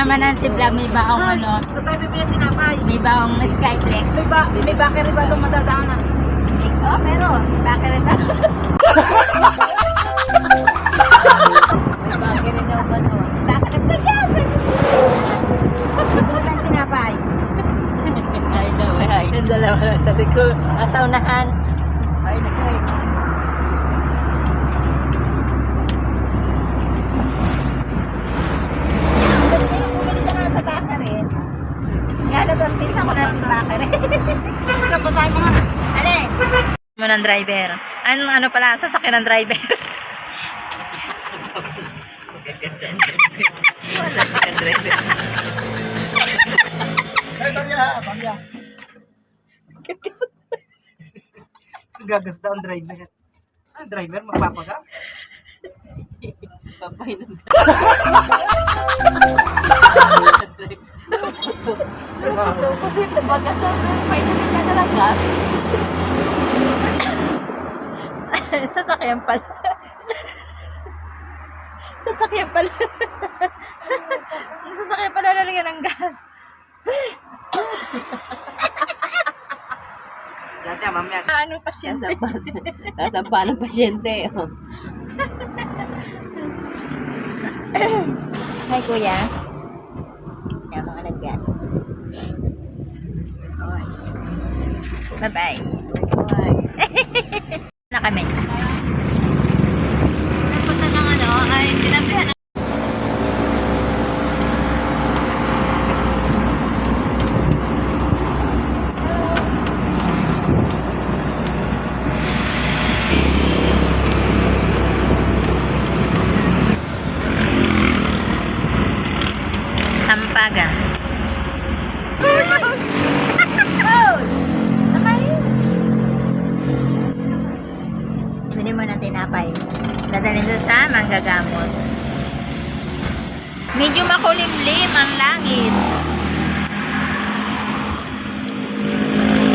Mama Nancy Vlog, may baong ano. Sa tayo bibili tinapay. May baong Skyflex. May bakit ba itong madadaanan? Oh, meron. Bakit ito? May bakit ito ba ito? Bakit ito dyan? Bukang tinapay. Ay, daw. Ay, yung dalawa lang. Sabi ko, nasa unahan. Ay, nag-hide. Sa bakit eh. Nga na ba, pinsan ko na si bakit eh. Pinsan ko sa'yo mga. Alin? Mo ng driver. Ano pala, sasakyan ng driver. Wala sasakyan driver. Ay, pamya. Gagas daw ang driver. Ang driver, magpapagas. Papainom sa Ito kasi nabagasan. Painumin ka na lang gas. Sasakyan pala. Sasakyan pala. Sasakyan pala lalagyan ng gas. Dati, mamaya. Ano pasyente? Sasampa ng pasyente. Hi, kuya. Yan, mga nag-gas. Bye-bye. Na kami. Punta ng ano, ay sinabihan ng Sampagan. Bili mo ng tinapay. Dadalhin doon sa manggagamot. Medyo makulimlim ang langit.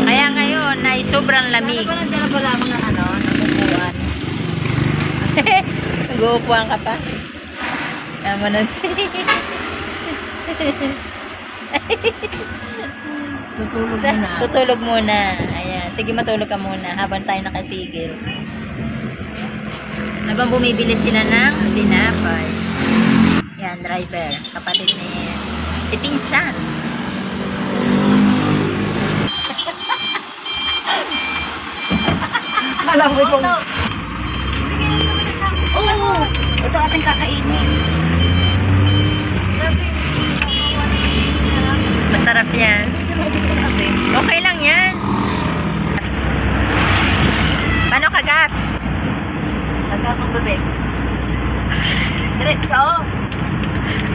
Kaya ngayon ay sobrang lamig. Dala pa lamang ng ano, ng upuan. Nag-uupuan ka pa. Tama na Tutulog na. Tutulog muna. Ayan. Sige, matulog ka muna habang tayo nakatigil. Habang bumibili sila ng tinapay. Yan, driver. Kapatid ni si Pinsan. Alam mo itong... Oo! Ito ating kakainin. Masarap yan. Okay lang yan. Paano kagat? Tagas ang bebek. Diretso.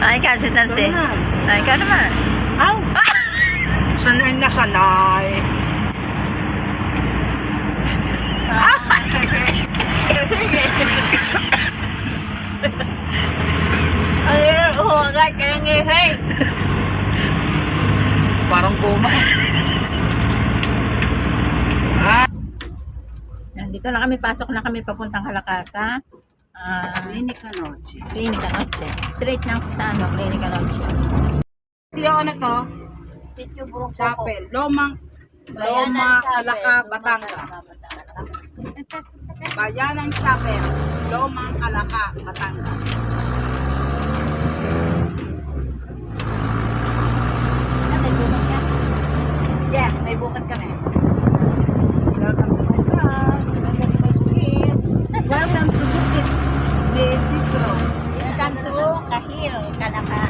Ay, kasi Nancy. Ay, ikaw naman. Aw! Sanay na sanay. Ay, agad kaya ngehey. Parang goma. Dito na kami, pasok na kami papuntang Kalakasa. Clinica Noche. Clinica Noche. Straight na sa ano, Clinica Noche. Tiyo ano to? Sitio Burong Chapel. Loma, Calaka, Batangas. Bayanang Chapel. Loma, Calaka, Batangas. May bukod ka? Yes, may bukod kami. Welcome to my vlog. Welcome to Bukit de Cicero. Welcome to Kahil, Kalaka.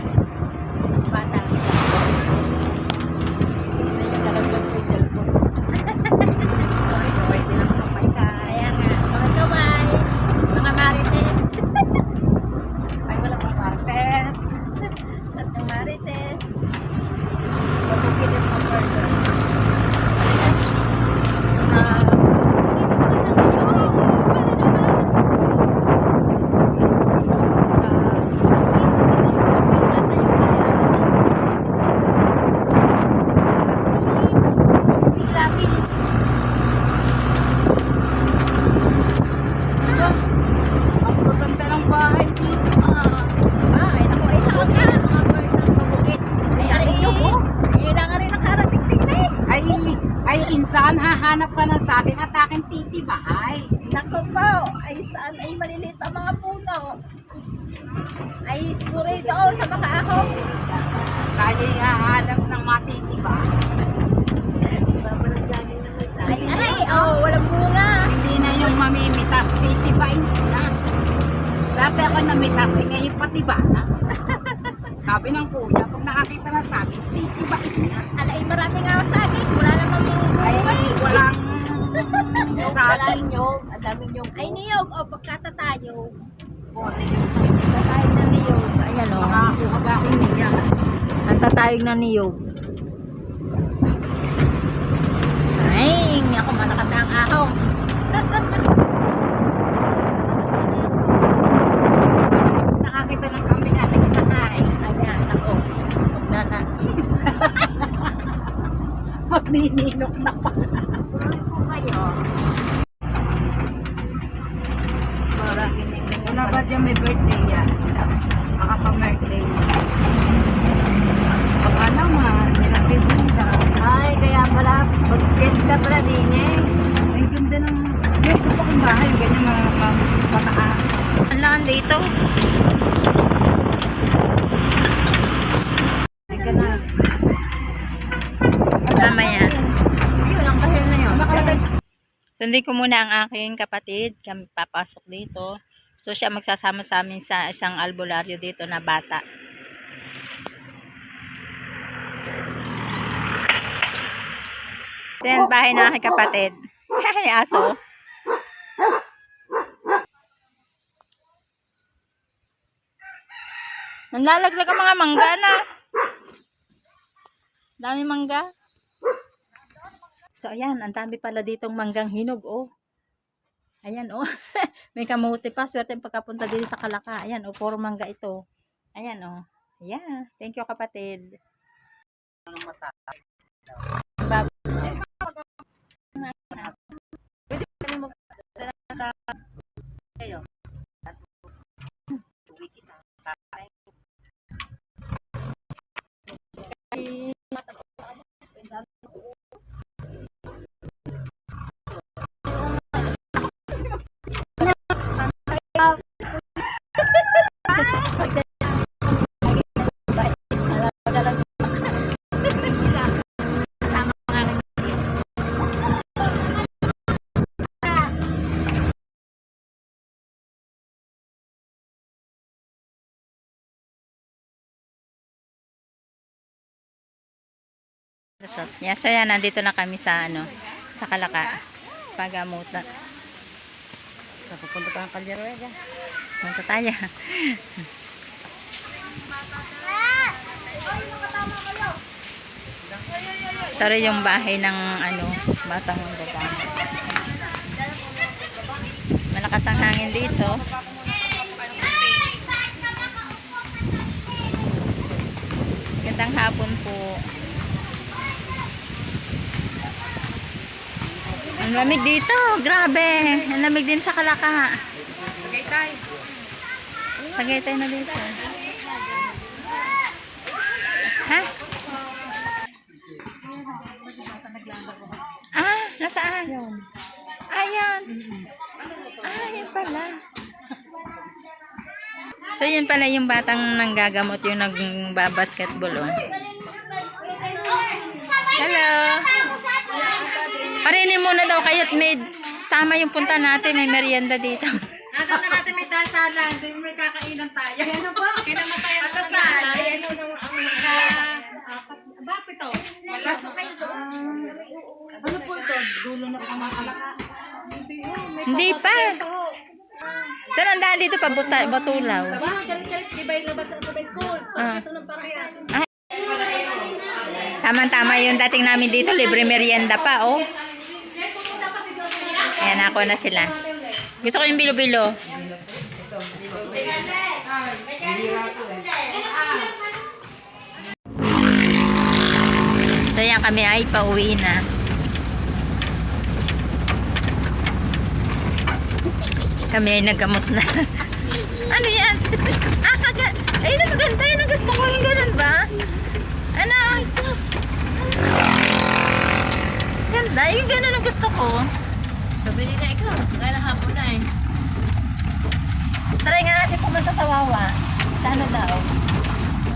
Batang. Pwede lang kapay ka. Kaya nga, mga kamay, mga marites. Naghahanap ka ng saging at aking titibahay. Naku po, ay saan ay maliliit ang mga puno. Ay siguro doon sa makaahon. Kaya hahanap ng matitibahay. Ay aray, walang bunga. Hindi na yung mamimitas, titibain na. Dati ako namitas, eh ngayon patiba na. Sabi ng kuya, pag nakakita na saging, titibain na. Alay, marami nga saging. Wala namang bunga. Ay, walang saging. Nyog. Ang daming nyog. Ay, niyog. O, pagkatatayog. Tatayog na niyog. Ayan o. Makakuha ba akong niya? Ang tatayog na niyog. Ay, ako malakas na ang ahong. Nakakita ng kami natin isa kain. Ayan, ako. Magdana. Magninilok na pa. Tuloy po kayo. Wala ba siya may birthday yan? Makapag-birthday. Baka naman, nilagay-ganda. Ay, kaya pala, mag-fiesta pala din eh. Ang ganda ng... Yung gusto kong bahay, ganyan mga pataan. Ang laan dito. Hindi ka na. Kasama yan. Yun, ang kahil na yun. Nakalagay. Sundin ko muna ang aking kapatid. Kami papasok dito. So siya magsasama sa amin sa isang albularyo dito na bata. So yan, bahay ng aking kapatid. Ay, aso. Nanlalaglag ang mga mangga na. Dami mangga. So ayan, ang dami pala ditong manggang hinog, oh. Ayan, oh. May kamote pa. Swerte yung pagkapunta dito sa Kalaka. Ayan, oh. Puro mangga ito. Ayan, oh. Yeah. Thank you, kapatid. Yeah, so yan, nandito na kami sa sa Kalaka. Pagamutan. Pupunta pa ang Calderuega. Punta tayo. Sorry yung bahay ng batang babae. Malakas ang hangin dito. Gandang hapon po. Ang lamig dito, grabe. Ang lamig din sa Kalaka. Tagaytay na dito. Ha? Ah, nasaan? Ayan. Ah, yan pala. So, yan pala yung batang nanggagamot, yung nagbabasketball. Oh. Hello. Parinin muna daw kayo't may tama yung punta natin, may merienda dito. Natin na natin may dasalan, hindi may kakainan tayo. Ano ba? Kinamatay ang dasal. Bakit ito? Malasok kayo doon. Ano po ito? Dulo na ang mga Kalaka. Hindi pa. Saan ang daan dito pa? Batulaw. Galit-galit, di ba yung labas sa school? Ito ng parehas. Tama-tama yung dating namin dito, libre merienda pa, oh. Ayan, ako na sila. Gusto ko yung bilo-bilo. So, yan kami ay pauwi na. Kami ay naggamot na. Ano yan? Ayun, ang ganda. Yun ang gusto ko. Yung ganun ba? Ano? Ganda. Dahil yung ganun ang gusto ko. Sabili na ikaw. Kaya hapon na eh. Try nga natin pumunta sa Wawa. Sa ano daw?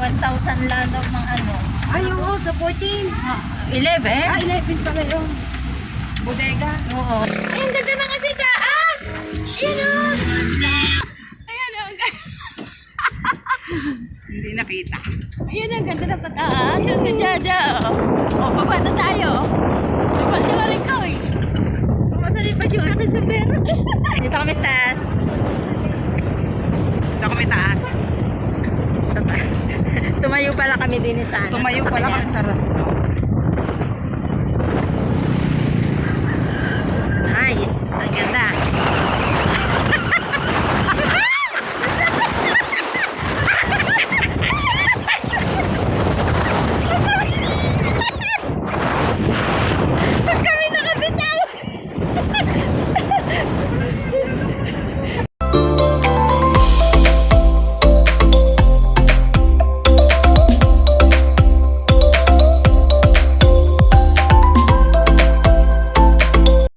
1,000 lang daw mga ano. Ay, oo, sa 14. 11? 11 pala yun. Bodega. Oo. Ay, ang ganda ng kasi taas! Ayan o! Ayan o, ang ganda. Hindi nakita. Ayan ang ganda ng pataas. Yung si Jaja. O, baba na tayo. Baba niyo rin ko eh. Masalip pa yung aking sombrero. Dito kami sa taas. Ito kami taas. Sa taas. Tumayo pala kami din sa ano. Tumayo pala kami sa Rasco.